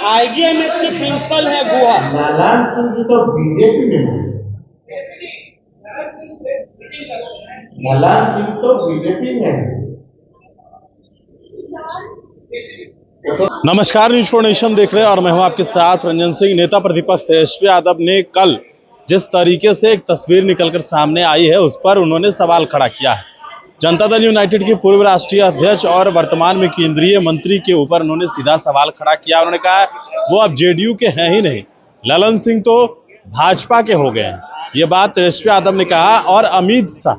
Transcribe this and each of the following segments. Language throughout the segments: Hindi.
आईजीएमएस के प्रिंसिपल है गोवा। नारायण सिंह जी तो बीजेपी में है। नारायण सिंह तो बीजेपी में है। नमस्कार, न्यूज़ फॉर नेशन देख रहे हैं और मैं हूं आपके साथ रंजन सिंह। नेता प्रतिपक्ष तेजस्वी यादव ने कल जिस तरीके से एक तस्वीर निकलकर सामने आई है उस पर उन्होंने सवाल खड़ा किया है। जनता दल यूनाइटेड के पूर्व राष्ट्रीय अध्यक्ष और वर्तमान में केंद्रीय मंत्री के ऊपर उन्होंने सीधा सवाल खड़ा किया। उन्होंने कहा वो अब जेडीयू के हैं ही नहीं, ललन सिंह तो भाजपा के हो गए हैं। ये बात तेजस्वी यादव ने कहा और अमित शाह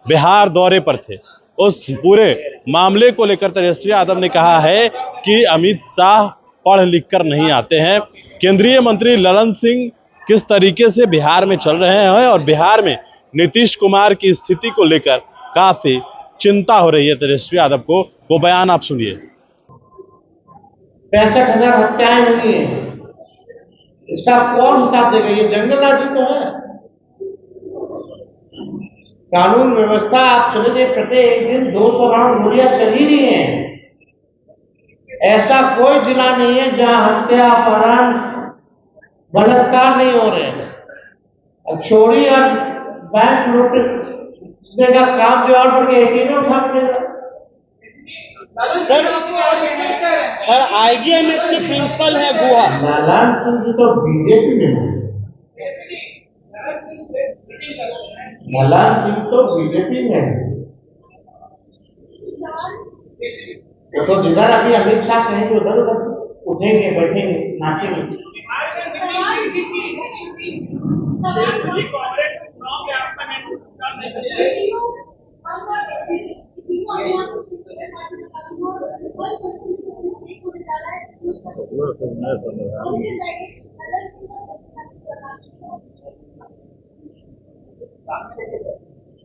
बिहार दौरे पर थे। उस पूरे मामले को लेकर तेजस्वी यादव ने कहा है कि अमित शाह पढ़ लिख कर नहीं आते हैं। केंद्रीय मंत्री ललन सिंह किस तरीके से बिहार में चल रहे हैं और बिहार में नीतीश कुमार की स्थिति को लेकर काफी चिंता हो रही है तेजस्वी यादव को। वो बयान आप सुनिए। 65,000 हत्याएं हुई हैं, इसका कौन हिसाब देगा? ये जंगल राज तो है। कानून व्यवस्था आप चले गए, प्रत्येक दिन 200 राउंड गोलियां चल ही रही हैं। ऐसा कोई जिला नहीं है जहां हत्या, अपहरण, बलात्कार नहीं हो रहे हैं। अब छोड़ी और बैंक लूटने का काम जो और बढ़ गया एटीएम उठा लेगा। सर आईजीएमएस के प्रिंसिपल है गोवा। नारायण सिंह जी तो बीजेपी में है। नारायण सिंह तो बीजेपी में है। तो जिधर अभी अमित शाह कहेंगे उधर उधर उठेंगे, बैठेंगे, नाचेंगे।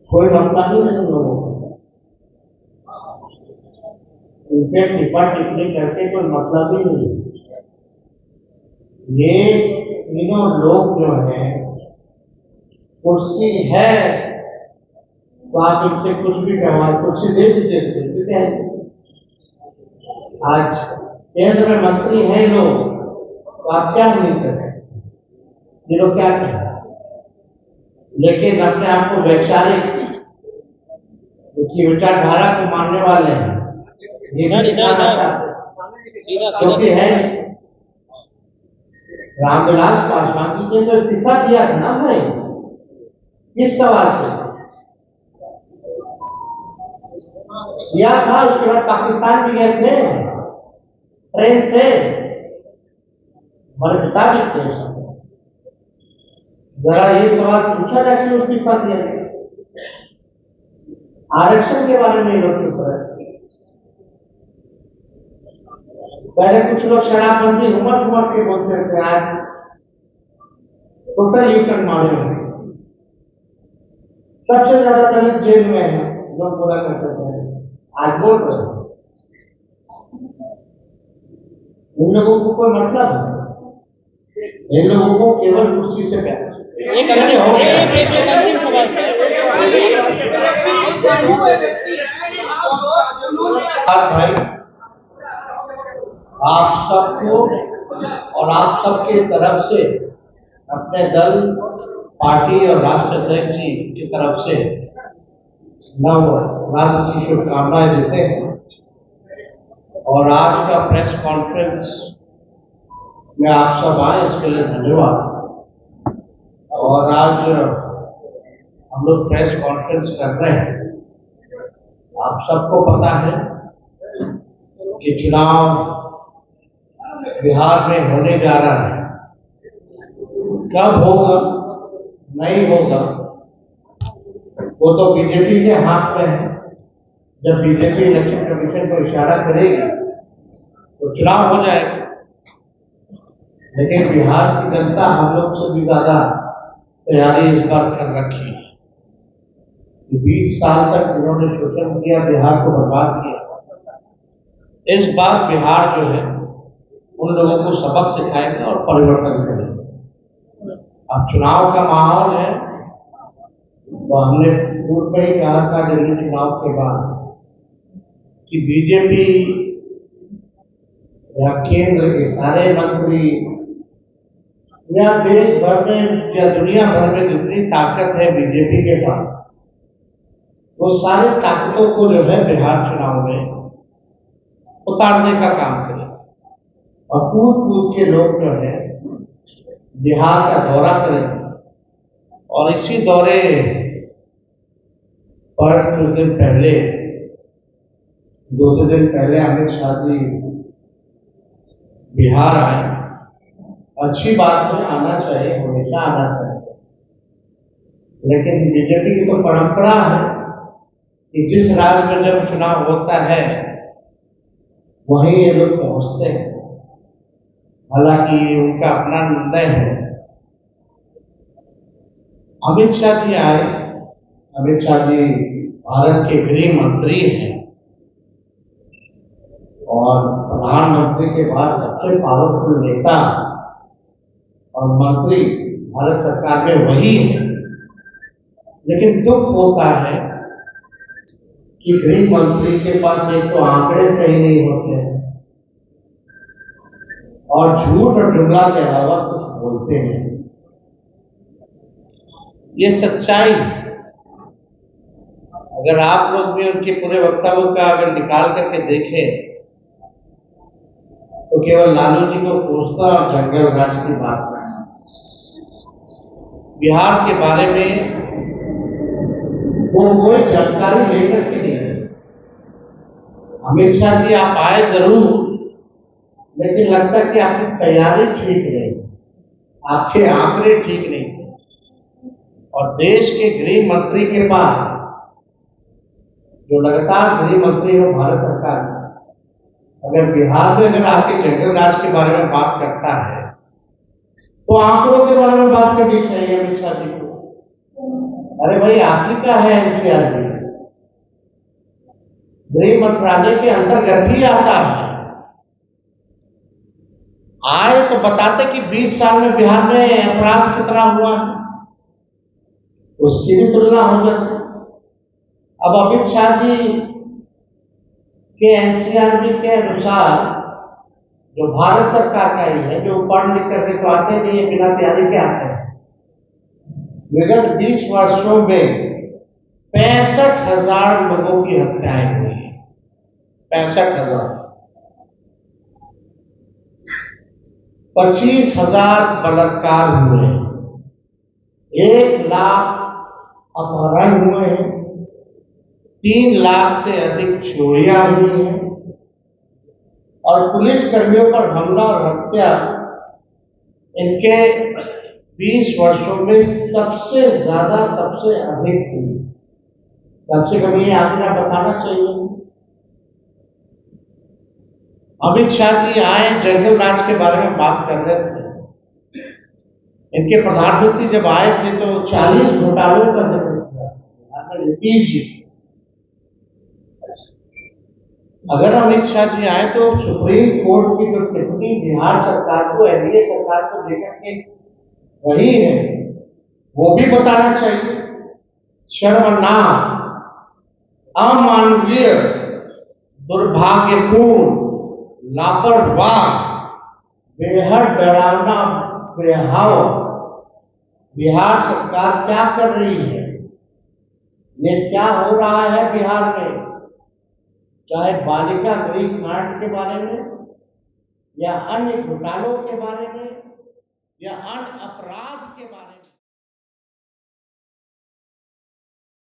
कोई मतलब ही नहीं लोगों को, उनके टिप्पा टिप्पणी करके कोई मतलब ही नहीं। ये तीनों लोग जो है कुर्सी है तो आप इनसे कुछ भी कहवा, कुर्सी दे दीजिए, ठीक है। आज केंद्र में मंत्री है लोग, तो आप क्या नहीं करें? ये लोग क्या करें? लेकिन अपने आप को वैचारिक, उसकी विचारधारा को मानने वाले हैं, क्योंकि है रामविलास पासवान जी ने तो इस्तीफा दिया था ना भाई, किस सवाल से दिया था? उसके बाद पाकिस्तान भी गए थे ट्रेन से, हमारे पिताजी थे। जरा ये सवाल पूछा जाए कि इस्तीफा दिया। आरक्षण के बारे में लोग चुप रहे। पहले कुछ लोग शराबबंदी हुमत के बोलते थे, आज टोटल यूटर्न मारे हैं। सबसे ज्यादा दलित जेल में है, लोग बोला करते थे, आज बोल रहे हैं। इन लोगों को कोई मतलब है? इन लोगों को केवल कुर्सी से प्यार। भाई आप सबको और आप सबके तरफ से, अपने दल, पार्टी और राष्ट्र अध्यक्ष जी की तरफ से नव राष्ट्र की शुभकामनाएं देते हैं। और आज का प्रेस कॉन्फ्रेंस में आप सब आए, इसके लिए धन्यवाद। और आज हम लोग प्रेस कॉन्फ्रेंस कर रहे हैं। आप सबको पता है कि चुनाव बिहार में होने जा रहा है। कब होगा, नहीं होगा, वो तो बीजेपी के हाथ में है। जब बीजेपी इलेक्शन कमीशन को इशारा करेगी तो चुनाव हो जाएगा। लेकिन बिहार की जनता हम लोग से भी ज्यादा तैयारी इस बार कर रखी है। 20 साल तक जिन्होंने शोषण किया, बिहार को बर्बाद किया, इस बार बिहार जो है उन लोगों को सबक सिखाएंगे और परिवर्तन करेंगे। अब चुनाव का माहौल है, तो हमने पूर्व में ही कहा था दिल्ली चुनाव के बाद कि बीजेपी या केंद्र के सारे मंत्री या देश भर में या दुनिया भर में जितनी ताकत है बीजेपी के पास, वो सारे ताकतों को जो है बिहार चुनाव में उतारने का काम करें और कूद कूद के लोग जो है बिहार का दौरा करें। और इसी दौरे पर कुछ दिन पहले, 2 दिन पहले अमित शाह जी बिहार आए। अच्छी बात है, आना चाहिए, हमेशा आना चाहिए, लेकिन बीजेपी की तो परंपरा है कि जिस राज्य में जब चुनाव होता है वहीं ये लोग पहुंचते हैं। हालांकि उनका अपना निर्णय है। अमित शाह जी आए। अमित शाह जी भारत के गृह मंत्री हैं और प्रधानमंत्री के बाद सबसे पावरफुल नेता और मंत्री भारत सरकार में वही है। लेकिन दुख होता है कि गृह मंत्री के पास एक तो आंकड़े सही नहीं होते हैं और झूठ और जुमला के अलावा कुछ बोलते हैं। ये सच्चाई है। अगर आप लोग भी उनके पूरे वक्तव्य का अगर निकाल करके देखें तो केवल लालू जी को कोसना और जंगल राज की बात करना। बिहार के बारे में वो कोई जानकारी लेकर के नहीं है। अमित शाह जी आप आए जरूर, लेकिन लगता है कि आपकी तैयारी ठीक नहीं, आपके आंकड़े ठीक नहीं थे। और देश के गृह मंत्री के बाद जो लगातार गृह मंत्री हो भारत सरकार में, अगर बिहार में अगर आपके जंगल राज के बारे में बात करता है तो आंकड़ों के बारे में बात करनी चाहिए अमित शाह जी को। अरे भाई, आप ही का है एनसीआर जी, गृह मंत्रालय के अंतर्गत ही आता है। आए तो बताते कि 20 साल में बिहार में अपराध कितना हुआ है, उसकी भी तुलना हो जाती। अब अमित शाह जी के एनसीआरबी के अनुसार, जो भारत सरकार का ही है, जो पढ़ लिख करके तो आते नहीं, बिना तैयारी के आते हैं, विगत 20 वर्षों में 65,000 लोगों की हत्याएं हुई हैं। 65,000। 25,000 बलात्कार हुए हैं। 1 लाख अपहरण हुए हैं। 3 लाख से अधिक चोरियां हुई हैं और पुलिस कर्मियों पर हमला और हत्या इनके 20 वर्षों में सबसे ज्यादा, सबसे अधिक हुई। कम से कम ये आंकड़ा बताना चाहिए। अमित शाह जी आए, जंगल राज के बारे में बात कर रहे थे। इनके प्रधानमंत्री जब आए थे तो 40 घोटालों का जिक्र किया। अगर अमित शाह जी आए तो सुप्रीम कोर्ट की जो टिप्पणी बिहार सरकार को, एनडीए सरकार को देकर के रही है, वो भी बताना चाहिए। शर्मनाक, अमानवीय, दुर्भाग्यपूर्ण, लापरवाह, बेहद डरावना बेहाव बिहार सरकार क्या कर रही है। ये क्या हो रहा है बिहार में, चाहे बालिका गृह कांड के बारे में या अन्य घोटालों के बारे में या अन्य अपराध के बारे में।